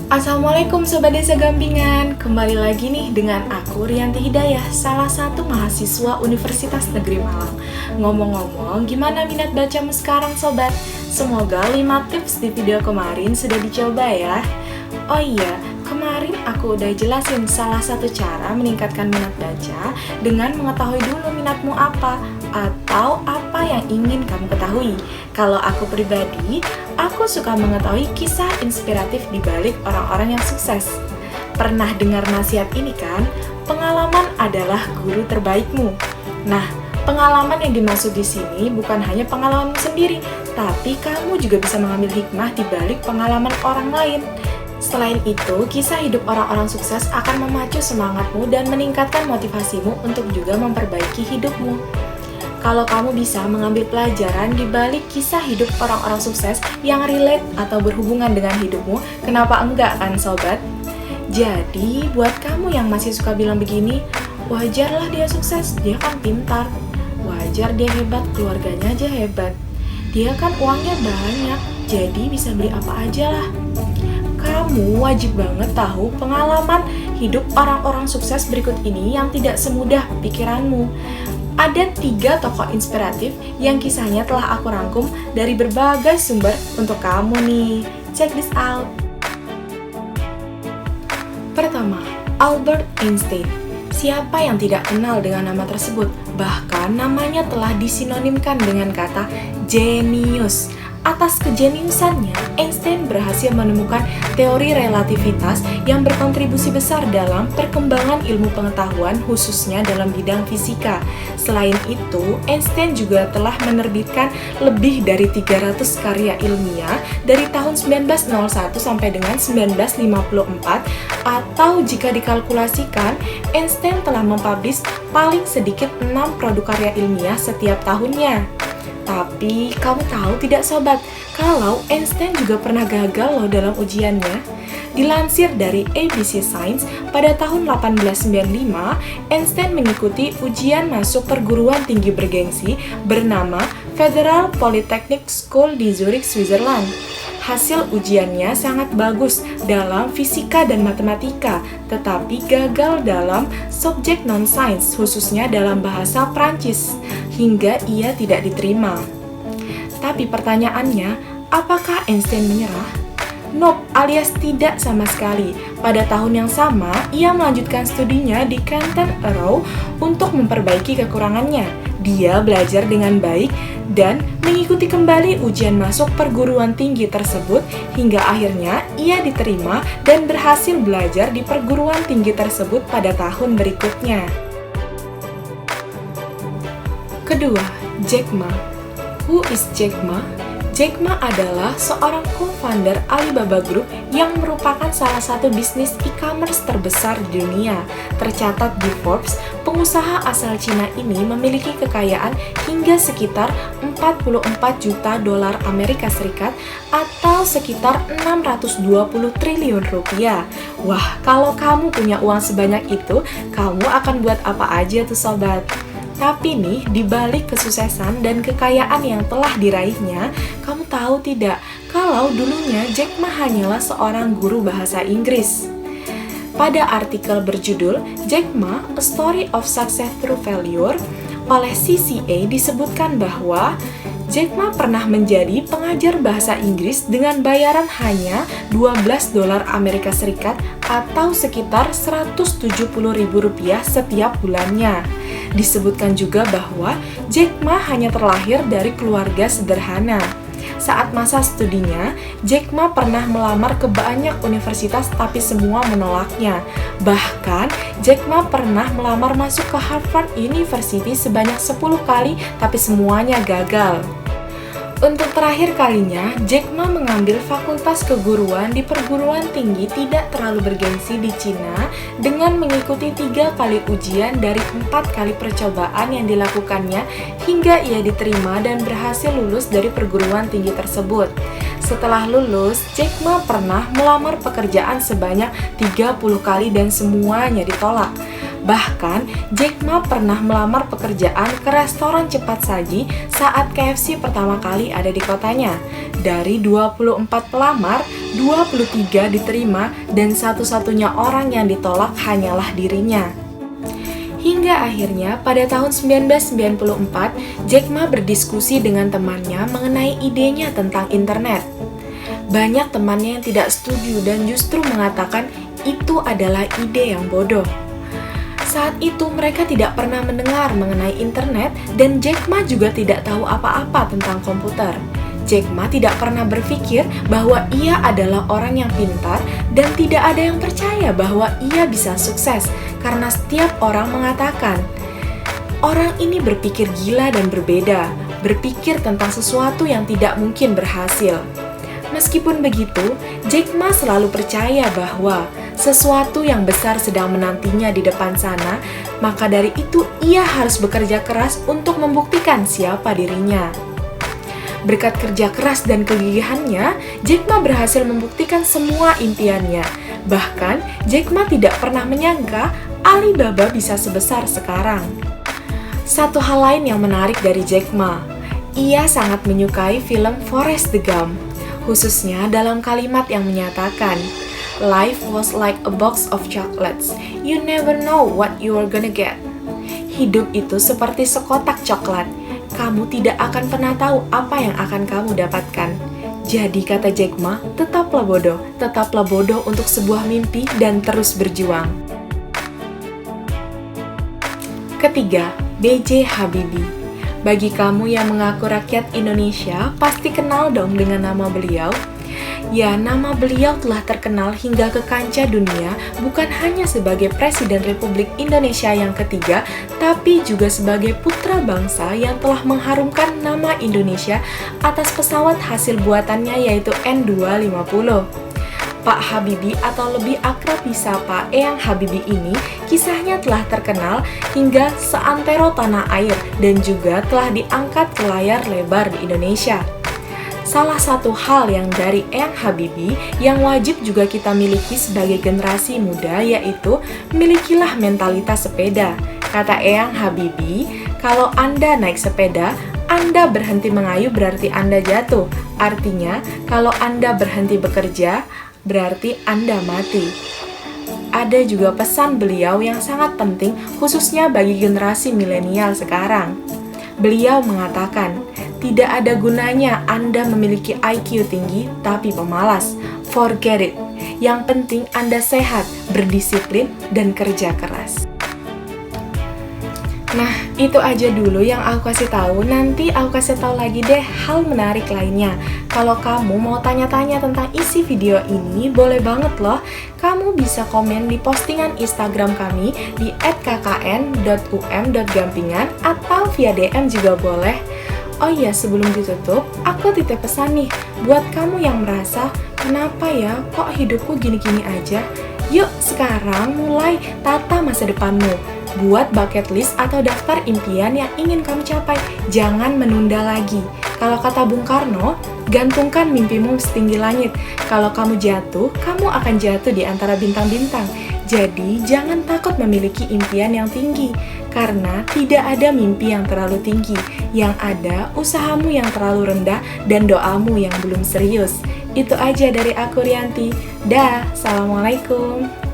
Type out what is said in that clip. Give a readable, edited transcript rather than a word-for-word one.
Assalamualaikum Sobat Desa Gampingan. Kembali lagi nih dengan aku Rianti Hidayah, salah satu mahasiswa Universitas Negeri Malang. Ngomong-ngomong, gimana minat bacamu sekarang Sobat? Semoga 5 tips di video kemarin sudah dicoba ya. Oh iya, kemarin aku udah jelasin salah satu cara meningkatkan minat baca dengan mengetahui dulu minatmu apa atau apa yang ingin kamu ketahui. Kalau aku pribadi, aku suka mengetahui kisah inspiratif di balik orang-orang yang sukses. Pernah dengar nasihat ini kan? Pengalaman adalah guru terbaikmu. Nah, pengalaman yang dimaksud di sini bukan hanya pengalamanmu sendiri, tapi kamu juga bisa mengambil hikmah di balik pengalaman orang lain. Selain itu, kisah hidup orang-orang sukses akan memacu semangatmu dan meningkatkan motivasimu untuk juga memperbaiki hidupmu. Kalau kamu bisa mengambil pelajaran di balik kisah hidup orang-orang sukses yang relate atau berhubungan dengan hidupmu, kenapa enggak kan Sobat? Jadi, buat kamu yang masih suka bilang begini, wajarlah dia sukses, dia kan pintar. Wajar dia hebat, keluarganya aja hebat. Dia kan uangnya banyak, jadi bisa beli apa aja lah. Kamu wajib banget tahu pengalaman hidup orang-orang sukses berikut ini yang tidak semudah pikiranmu. Ada 3 tokoh inspiratif yang kisahnya telah aku rangkum dari berbagai sumber untuk kamu nih. Check this out. Pertama, Albert Einstein. Siapa yang tidak kenal dengan nama tersebut? Bahkan namanya telah disinonimkan dengan kata jenius. Atas kejeniusannya, Einstein berhasil menemukan teori relativitas yang berkontribusi besar dalam perkembangan ilmu pengetahuan khususnya dalam bidang fisika. Selain itu, Einstein juga telah menerbitkan lebih dari 300 karya ilmiah dari tahun 1901 sampai dengan 1954, atau jika dikalkulasikan, Einstein telah mempublish paling sedikit 6 produk karya ilmiah setiap tahunnya. Tapi, kamu tahu tidak Sobat, kalau Einstein juga pernah gagal loh dalam ujiannya? Dilansir dari ABC Science, pada tahun 1895, Einstein mengikuti ujian masuk perguruan tinggi bergengsi bernama Federal Polytechnic School di Zurich, Switzerland. Hasil ujiannya sangat bagus dalam fisika dan matematika, tetapi gagal dalam subjek non-science, khususnya dalam bahasa Prancis, hingga ia tidak diterima. Tapi pertanyaannya, apakah Einstein menyerah? Nope, alias tidak sama sekali. Pada tahun yang sama, ia melanjutkan studinya di Canton Arrow untuk memperbaiki kekurangannya. Dia belajar dengan baik dan mengikuti kembali ujian masuk perguruan tinggi tersebut hingga akhirnya ia diterima dan berhasil belajar di perguruan tinggi tersebut pada tahun berikutnya. Kedua, Jack Ma. Who is Jack Ma? Jack Ma adalah seorang co-founder Alibaba Group yang merupakan salah satu bisnis e-commerce terbesar di dunia. Tercatat di Forbes, pengusaha asal Cina ini memiliki kekayaan hingga sekitar 44 juta dolar Amerika Serikat atau sekitar 620 triliun rupiah. Wah, kalau kamu punya uang sebanyak itu, kamu akan buat apa aja tuh Sobat? Tapi nih, di balik kesuksesan dan kekayaan yang telah diraihnya, kamu tahu tidak kalau dulunya Jack Ma hanyalah seorang guru bahasa Inggris? Pada artikel berjudul Jack Ma, A Story of Success Through Failure oleh CCA disebutkan bahwa Jack Ma pernah menjadi pengajar bahasa Inggris dengan bayaran hanya 12 dolar Amerika Serikat atau sekitar 170.000 rupiah setiap bulannya. Disebutkan juga bahwa Jack Ma hanya terlahir dari keluarga sederhana. Saat masa studinya, Jack Ma pernah melamar ke banyak universitas tapi semua menolaknya. Bahkan, Jack Ma pernah melamar masuk ke Harvard University sebanyak 10 kali tapi semuanya gagal. Untuk terakhir kalinya, Jack Ma mengambil fakultas keguruan di perguruan tinggi tidak terlalu bergengsi di Cina dengan mengikuti 3 kali ujian dari 4 kali percobaan yang dilakukannya hingga ia diterima dan berhasil lulus dari perguruan tinggi tersebut. Setelah lulus, Jack Ma pernah melamar pekerjaan sebanyak 30 kali dan semuanya ditolak. Bahkan, Jack Ma pernah melamar pekerjaan ke restoran cepat saji saat KFC pertama kali ada di kotanya. Dari 24 pelamar, 23 diterima dan satu-satunya orang yang ditolak hanyalah dirinya. Hingga akhirnya pada tahun 1994, Jack Ma berdiskusi dengan temannya mengenai idenya tentang internet. Banyak temannya yang tidak setuju dan justru mengatakan itu adalah ide yang bodoh. Saat itu mereka tidak pernah mendengar mengenai internet dan Jack Ma juga tidak tahu apa-apa tentang komputer. Jack Ma tidak pernah berpikir bahwa ia adalah orang yang pintar dan tidak ada yang percaya bahwa ia bisa sukses karena setiap orang mengatakan, orang ini berpikir gila dan berbeda, berpikir tentang sesuatu yang tidak mungkin berhasil. Meskipun begitu, Jack Ma selalu percaya bahwa sesuatu yang besar sedang menantinya di depan sana, maka dari itu ia harus bekerja keras untuk membuktikan siapa dirinya. Berkat kerja keras dan kegigihannya, Jack Ma berhasil membuktikan semua impiannya. Bahkan, Jack Ma tidak pernah menyangka Alibaba bisa sebesar sekarang. Satu hal lain yang menarik dari Jack Ma, ia sangat menyukai film Forrest Gump, khususnya dalam kalimat yang menyatakan, "Life was like a box of chocolates. You never know what you are gonna get." Hidup itu seperti sekotak coklat. Kamu tidak akan pernah tahu apa yang akan kamu dapatkan. Jadi kata Jack Ma, tetaplah bodoh untuk sebuah mimpi dan terus berjuang. Ketiga, B.J. Habibie. Bagi kamu yang mengaku rakyat Indonesia, pasti kenal dong dengan nama beliau. Ya, nama beliau telah terkenal hingga ke kancah dunia bukan hanya sebagai Presiden Republik Indonesia yang ketiga, tapi juga sebagai putra bangsa yang telah mengharumkan nama Indonesia atas pesawat hasil buatannya yaitu N250. Pak Habibie atau lebih akrab disapa Eyang Habibie ini, kisahnya telah terkenal hingga seantero tanah air dan juga telah diangkat ke layar lebar di Indonesia. Salah satu hal yang dari Eyang Habibie yang wajib juga kita miliki sebagai generasi muda yaitu milikilah mentalitas sepeda. Kata Eyang Habibie, kalau Anda naik sepeda, Anda berhenti mengayuh berarti Anda jatuh. Artinya, kalau Anda berhenti bekerja, berarti Anda mati. Ada juga pesan beliau yang sangat penting khususnya bagi generasi milenial sekarang. Beliau mengatakan, tidak ada gunanya Anda memiliki IQ tinggi tapi pemalas. Forget it. Yang penting Anda sehat, berdisiplin, dan kerja keras. Nah, itu aja dulu yang aku kasih tahu. Nanti aku kasih tahu lagi deh hal menarik lainnya. Kalau kamu mau tanya-tanya tentang isi video ini, boleh banget loh. Kamu bisa komen di postingan Instagram kami di @kkn.um.gampingan atau via DM juga boleh. Oh iya, sebelum ditutup, aku titip pesan nih buat kamu yang merasa, kenapa ya kok hidupku gini-gini aja? Yuk sekarang mulai tata masa depanmu. Buat bucket list atau daftar impian yang ingin kamu capai. Jangan menunda lagi. Kalau kata Bung Karno, gantungkan mimpimu setinggi langit. Kalau kamu jatuh, kamu akan jatuh di antara bintang-bintang. Jadi, jangan takut memiliki impian yang tinggi. Karena tidak ada mimpi yang terlalu tinggi. Yang ada, usahamu yang terlalu rendah dan doamu yang belum serius. Itu aja dari aku, Rianti. Dah, Assalamualaikum.